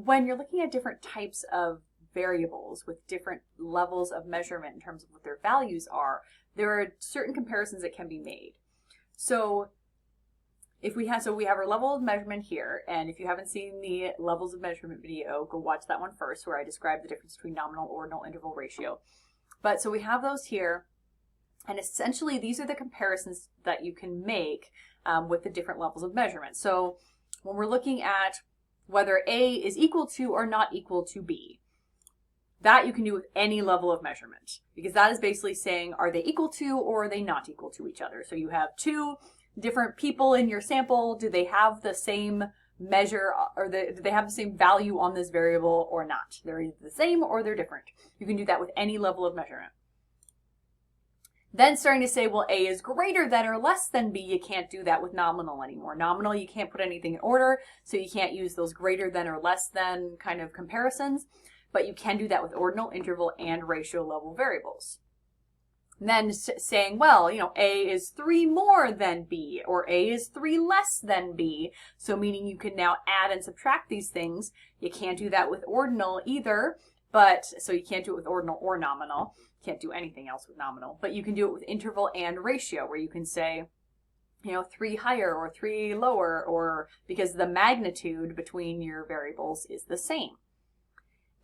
when you're looking at different types of variables with different levels of measurement in terms of what their values are, there are certain comparisons that can be made. So we have our level of measurement here, and if you haven't seen the levels of measurement video, go watch that one first where I describe the difference between nominal, ordinal, interval, ratio. But so we have those here, and essentially these are the comparisons that you can make with the different levels of measurement. So when we're looking at whether A is equal to or not equal to B, that you can do with any level of measurement, because that is basically saying, are they equal to or are they not equal to each other? So you have two different people in your sample. Do they have the same measure, or do they have the same value on this variable or not? They're either the same or they're different. You can do that with any level of measurement. Then starting to say, well, A is greater than or less than B, you can't do that with nominal anymore. Nominal, you can't put anything in order, so you can't use those greater than or less than kind of comparisons, but you can do that with ordinal, interval, and ratio level variables. And then saying, well, you know, A is 3 more than B, or A is 3 less than B, so meaning you can now add and subtract these things. You can't do that with ordinal either, but so you can't do it with ordinal or nominal. Can't do anything else with nominal, but you can do it with interval and ratio, where you can say, you know, 3 higher or 3 lower, or because the magnitude between your variables is the same.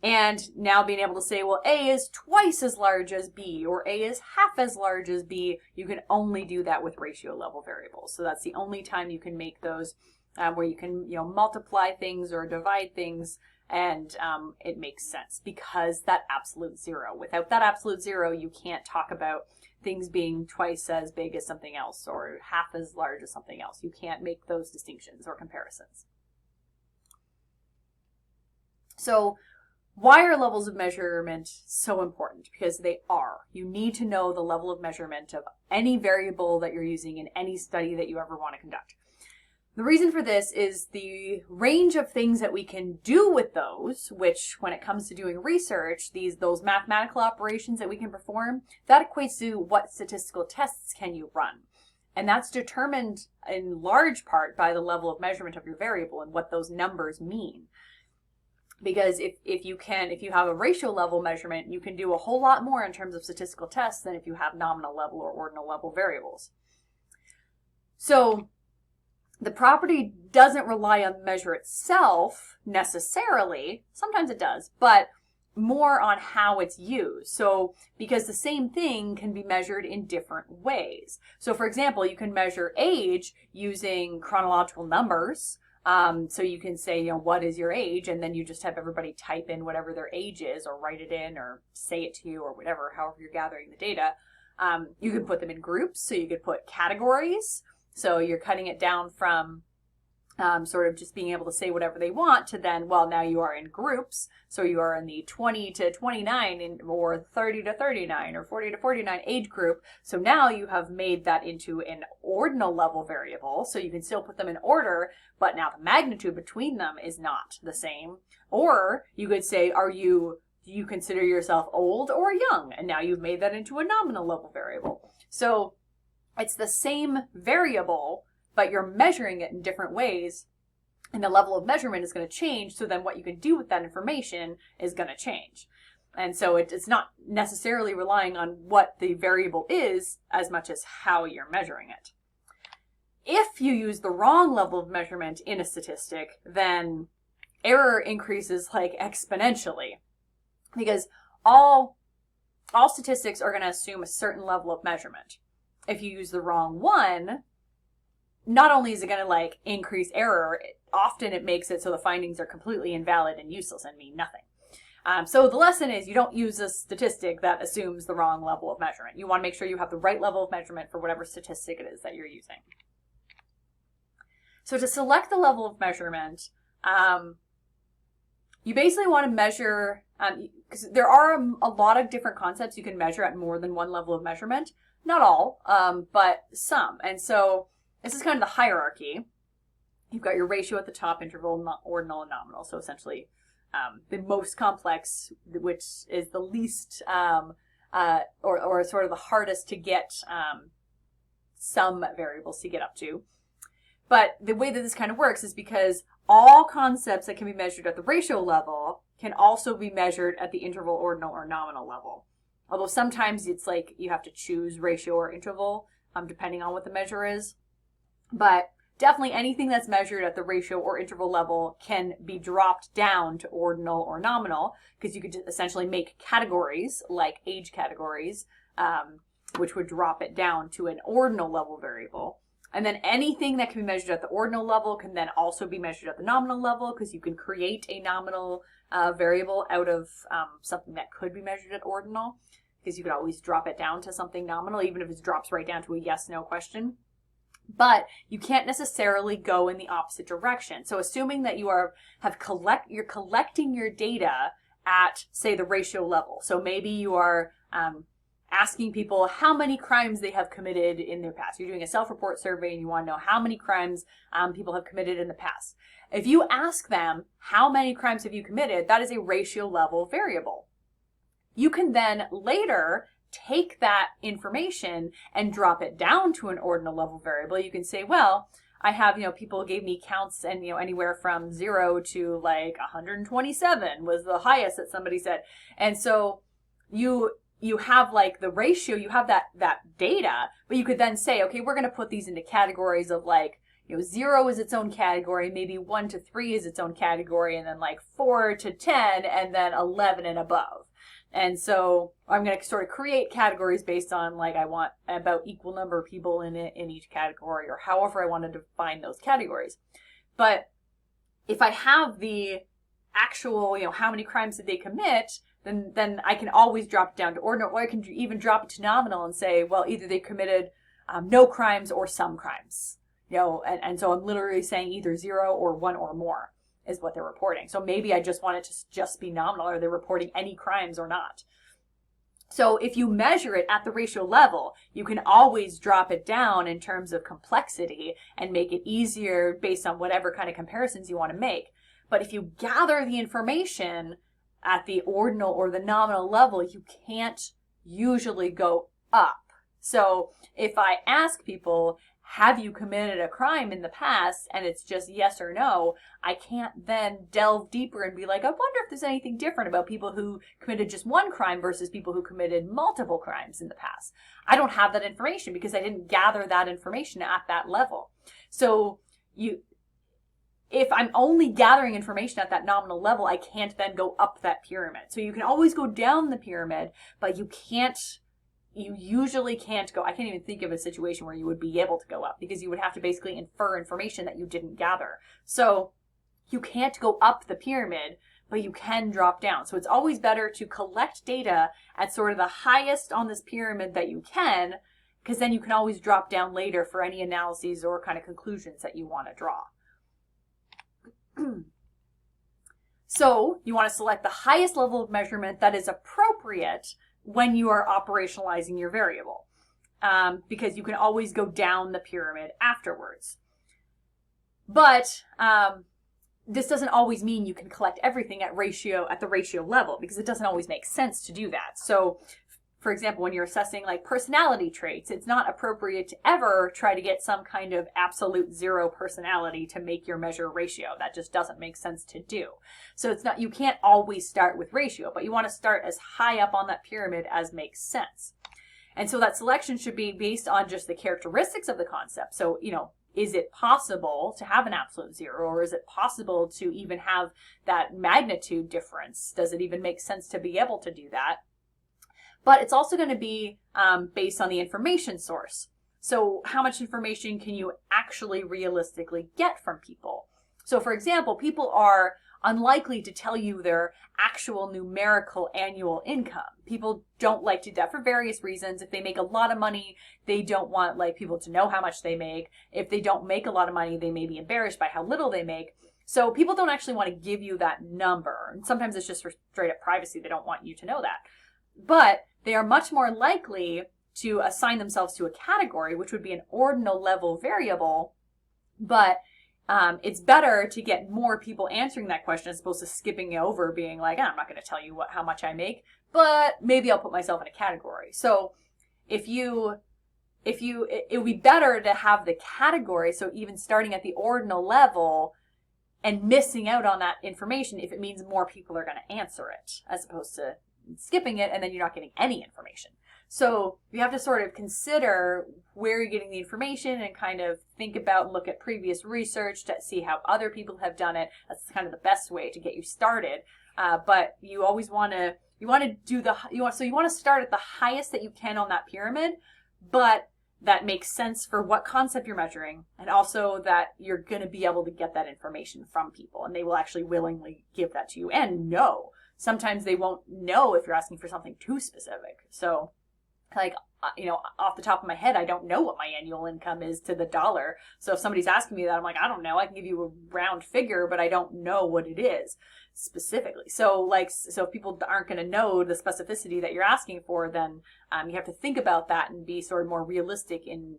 And now being able to say, well, A is twice as large as B, or A is half as large as B, you can only do that with ratio level variables. So that's the only time you can make those where you can, you know, multiply things or divide things, and it makes sense because that absolute zero. Without that absolute zero, you can't talk about things being twice as big as something else or half as large as something else. You can't make those distinctions or comparisons. So why are levels of measurement so important? Because they are. You need to know the level of measurement of any variable that you're using in any study that you ever want to conduct. The reason for this is the range of things that we can do with those, which when it comes to doing research, those mathematical operations that we can perform, that equates to what statistical tests can you run. And that's determined in large part by the level of measurement of your variable and what those numbers mean. Because if you have a ratio level measurement, you can do a whole lot more in terms of statistical tests than if you have nominal level or ordinal level variables. So the property doesn't rely on the measure itself necessarily. Sometimes it does, but more on how it's used. So because the same thing can be measured in different ways. So for example, you can measure age using chronological numbers. So you can say, you know, what is your age? And then you just have everybody type in whatever their age is, or write it in, or say it to you, or whatever, however you're gathering the data. You can put them in groups. So you could put categories. So you're cutting it down from sort of just being able to say whatever they want to then, well, now you are in groups. So you are in the 20 to 29 or 30 to 39 or 40 to 49 age group. So now you have made that into an ordinal level variable. So you can still put them in order, but now the magnitude between them is not the same. Or you could say, do you consider yourself old or young? And now you've made that into a nominal level variable. So it's the same variable, but you're measuring it in different ways, and the level of measurement is going to change, so then what you can do with that information is going to change. And so it's not necessarily relying on what the variable is as much as how you're measuring it. If you use the wrong level of measurement in a statistic, then error increases like exponentially, because all statistics are going to assume a certain level of measurement. If you use the wrong one, not only is it going to like increase error, often it makes it so the findings are completely invalid and useless and mean nothing. So the lesson is you don't use a statistic that assumes the wrong level of measurement. You want to make sure you have the right level of measurement for whatever statistic it is that you're using. So to select the level of measurement, you basically want to measure, because there are a lot of different concepts you can measure at more than one level of measurement. Not all, but some. And so this is kind of the hierarchy. You've got your ratio at the top, interval, ordinal, and nominal. So essentially the most complex, which is the least, or sort of the hardest to get some variables to get up to. But the way that this kind of works is because all concepts that can be measured at the ratio level can also be measured at the interval, ordinal, or nominal level. Although sometimes it's like you have to choose ratio or interval, depending on what the measure is. But definitely anything that's measured at the ratio or interval level can be dropped down to ordinal or nominal, because you could essentially make categories, like age categories, which would drop it down to an ordinal level variable. And then anything that can be measured at the ordinal level can then also be measured at the nominal level, because you can create a nominal variable out of something that could be measured at ordinal, because you could always drop it down to something nominal, even if it drops right down to a yes-no question. But you can't necessarily go in the opposite direction. So assuming that you're collecting your data at, say, the ratio level. So maybe you are asking people how many crimes they have committed in their past. You're doing a self-report survey and you want to know how many crimes people have committed in the past. If you ask them, how many crimes have you committed, that is a ratio level variable. You can then later take that information and drop it down to an ordinal level variable. You can say, well, I have, people gave me counts and, anywhere from 0 to like 127 was the highest that somebody said. And so you have like the ratio, you have that data, but you could then say, okay, we're going to put these into categories of like, 0 is its own category, maybe 1 to 3 is its own category, and then like 4 to 10, and then 11 and above. And so I'm going to sort of create categories based on like I want about equal number of people in each category, or however I want to define those categories. But if I have the actual, how many crimes did they commit, then I can always drop it down to ordinal, or I can even drop it to nominal and say, well, either they committed no crimes or some crimes. And so I'm literally saying either 0 or 1 or more is what they're reporting. So maybe I just want it to just be nominal. Are they reporting any crimes or not? So if you measure it at the ratio level, you can always drop it down in terms of complexity and make it easier based on whatever kind of comparisons you want to make. But if you gather the information at the ordinal or the nominal level, you can't usually go up. So if I ask people, have you committed a crime in the past, and it's just yes or no, I can't then delve deeper and be like, I wonder if there's anything different about people who committed just one crime versus people who committed multiple crimes in the past. I don't have that information because I didn't gather that information at that level. So if I'm only gathering information at that nominal level, I can't then go up that pyramid. So you can always go down the pyramid, but you usually can't go. I can't even think of a situation where you would be able to go up, because you would have to basically infer information that you didn't gather. So you can't go up the pyramid, but you can drop down. So it's always better to collect data at sort of the highest on this pyramid that you can, because then you can always drop down later for any analyses or kind of conclusions that you want to draw. So you want to select the highest level of measurement that is appropriate when you are operationalizing your variable, because you can always go down the pyramid afterwards. But this doesn't always mean you can collect everything at the ratio level, because it doesn't always make sense to do that. So, for example, when you're assessing like personality traits, it's not appropriate to ever try to get some kind of absolute 0 personality to make your measure ratio. That just doesn't make sense to do. So you can't always start with ratio, but you want to start as high up on that pyramid as makes sense. And so that selection should be based on just the characteristics of the concept. So, is it possible to have an absolute 0, or is it possible to even have that magnitude difference? Does it even make sense to be able to do that? But it's also going to be based on the information source. So how much information can you actually realistically get from people? So for example, people are unlikely to tell you their actual numerical annual income. People don't like to do that for various reasons. If they make a lot of money, they don't want people to know how much they make. If they don't make a lot of money, they may be embarrassed by how little they make. So people don't actually want to give you that number. And sometimes it's just for straight up privacy. They don't want you to know that. But they are much more likely to assign themselves to a category, which would be an ordinal level variable. But it's better to get more people answering that question as opposed to skipping over, being like, I'm not going to tell you how much I make, but maybe I'll put myself in a category. So it would be better to have the category. So even starting at the ordinal level, and missing out on that information if it means more people are going to answer it, as opposed to skipping it and then you're not getting any information. So you have to sort of consider where you're getting the information and kind of think about and look at previous research to see how other people have done it. That's kind of the best way to get you started. But you always want to start at the highest that you can on that pyramid, but that makes sense for what concept you're measuring, and also that you're going to be able to get that information from people and they will actually willingly give that to you. And no, sometimes they won't know if you're asking for something too specific. So like, off the top of my head, I don't know what my annual income is to the dollar. So if somebody's asking me that, I'm like, I don't know. I can give you a round figure, but I don't know what it is specifically. So if people aren't going to know the specificity that you're asking for, then you have to think about that and be sort of more realistic in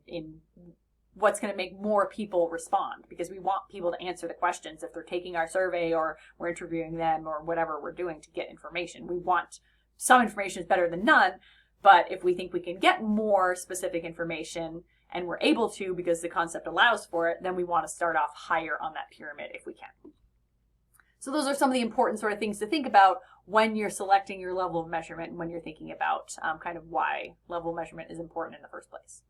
what's going to make more people respond, because we want people to answer the questions if they're taking our survey or we're interviewing them or whatever we're doing to get information. We want some information is better than none. But if we think we can get more specific information, and we're able to because the concept allows for it, then we want to start off higher on that pyramid if we can. So those are some of the important sort of things to think about when you're selecting your level of measurement and when you're thinking about kind of why level of measurement is important in the first place.